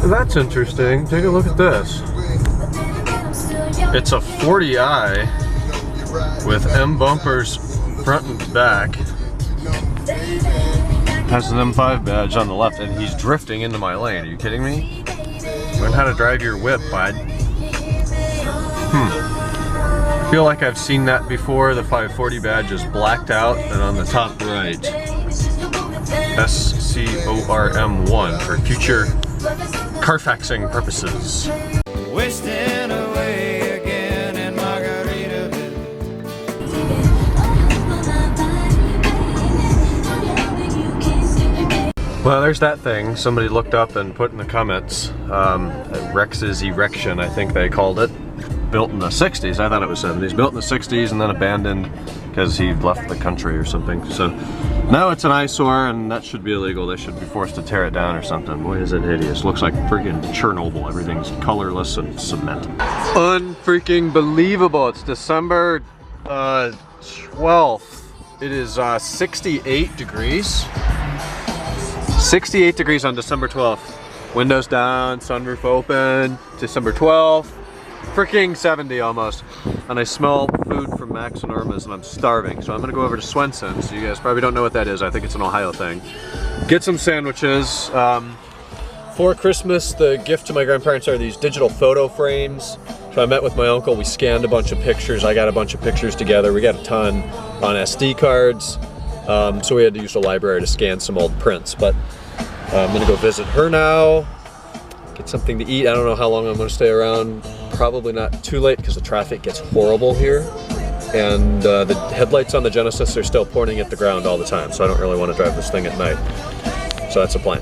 That's interesting. Take a look at this. It's a 40i with M bumpers front and back. Has an M5 badge on the left, and he's drifting into my lane. Are you kidding me? Learn how to drive your whip, bud. I feel like I've seen that before. The 540 badge is blacked out, and on the top right, SCORM1 for future Carfaxing purposes. Wasting away again in Margaritaville. Well, there's that thing somebody looked up and put in the comments. Rex's Erection, I think they called it. Built in the 60s. I thought it was 70s. Built in the 60s and then abandoned because he left the country or something. So now it's an eyesore and that should be illegal. They should be forced to tear it down or something. Boy, is it hideous. Looks like freaking Chernobyl. Everything's colorless and cement. Unfreaking believable. It's December 12th. It is 68 degrees. 68 degrees on December 12th. Windows down, sunroof open. December 12th. Freaking 70 almost. And I smell food from Max and Irma's and I'm starving. So I'm gonna go over to Swenson's. You guys probably don't know what that is. I think it's an Ohio thing. Get some sandwiches. For Christmas, the gift to my grandparents are these digital photo frames. So I met with my uncle, we scanned a bunch of pictures. I got a bunch of pictures together. We got a ton on SD cards. So we had to use the library to scan some old prints. But I'm gonna go visit her now. Get something to eat. I don't know how long I'm gonna stay around. Probably not too late because the traffic gets horrible here. And the headlights on the Genesis are still pointing at the ground all the time, so I don't really want to drive this thing at night. So that's the plan.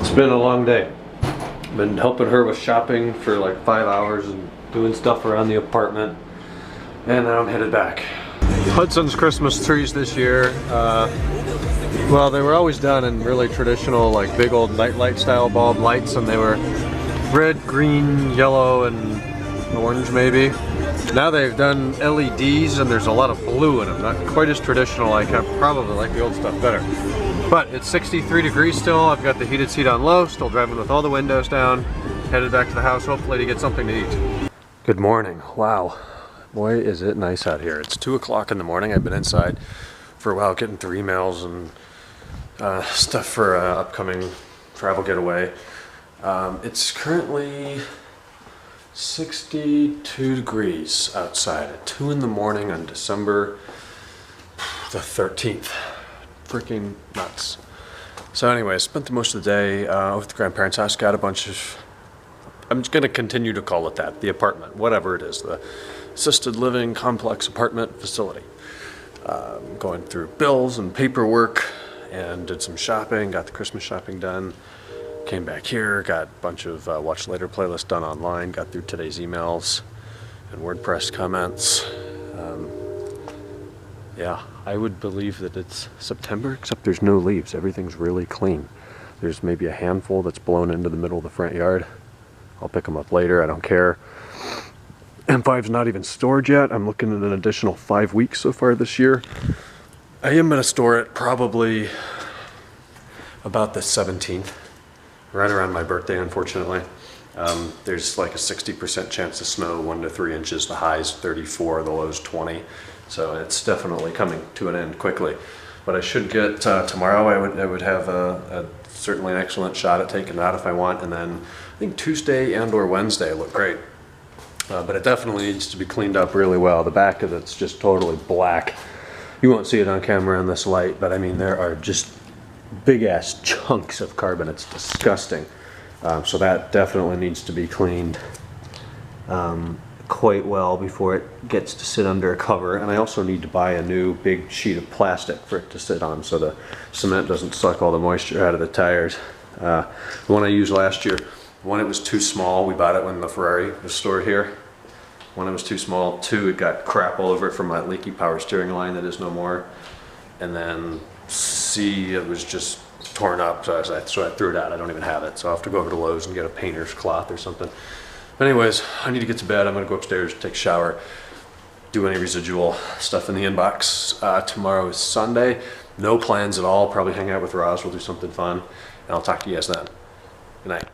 It's been a long day. Been helping her with shopping for like 5 hours and doing stuff around the apartment, and now I'm headed back. Hudson's Christmas trees this year, well, they were always done in really traditional, like big old nightlight style bulb lights, and they were red, green, yellow, and orange maybe. Now they've done LEDs and there's a lot of blue in them. Not quite as traditional. I probably like the old stuff better. But it's 63 degrees still. I've got the heated seat on low, still driving with all the windows down. Headed back to the house, hopefully to get something to eat. Good morning. Wow. Boy, is it nice out here. It's 2 o'clock in the morning. I've been inside for a while getting through emails and stuff for upcoming travel getaway. It's currently 62 degrees outside at 2 in the morning on December the 13th. Freaking nuts. So anyway, I spent the most of the day with the grandparents' house. Got a bunch of, I'm just gonna continue to call it that, the apartment, whatever it is, the assisted living complex apartment facility. Going through bills and paperwork and did some shopping, got the Christmas shopping done. Came back here, got a bunch of watch later playlist done online, got through today's emails and WordPress comments. Yeah, I would believe that it's September, except there's no leaves. Everything's really clean. There's maybe a handful that's blown into the middle of the front yard. I'll pick them up later, I don't care. M5's not even stored yet. I'm looking at an additional 5 weeks so far this year. I am gonna store it probably about the 17th. Right around my birthday, unfortunately. There's like a 60% chance of snow, 1 to 3 inches. The high's 34, the low's 20. So it's definitely coming to an end quickly. But I should get, tomorrow I would have a certainly an excellent shot at taking that if I want. And then I think Tuesday and or Wednesday look great. But it definitely needs to be cleaned up really well. The back of it's just totally black. You won't see it on camera in this light, but I mean, there are just big ass chunks of carbon. It's disgusting. So that definitely needs to be cleaned quite well before it gets to sit under a cover. And I also need to buy a new big sheet of plastic for it to sit on so the cement doesn't suck all the moisture out of the tires. The one I used last year, one, it was too small. We bought it when the Ferrari was stored here. One, it was too small. Two, it got crap all over it from my leaky power steering line that is no more. And then C, it was just torn up, so I threw it out. I don't even have it, so I'll have to go over to Lowe's and get a painter's cloth or something. But anyways, I need to get to bed. I'm gonna go upstairs, take a shower, do any residual stuff in the inbox. Tomorrow is Sunday. No plans at all. Probably hang out with Roz. We'll do something fun, and I'll talk to you guys then. Good night.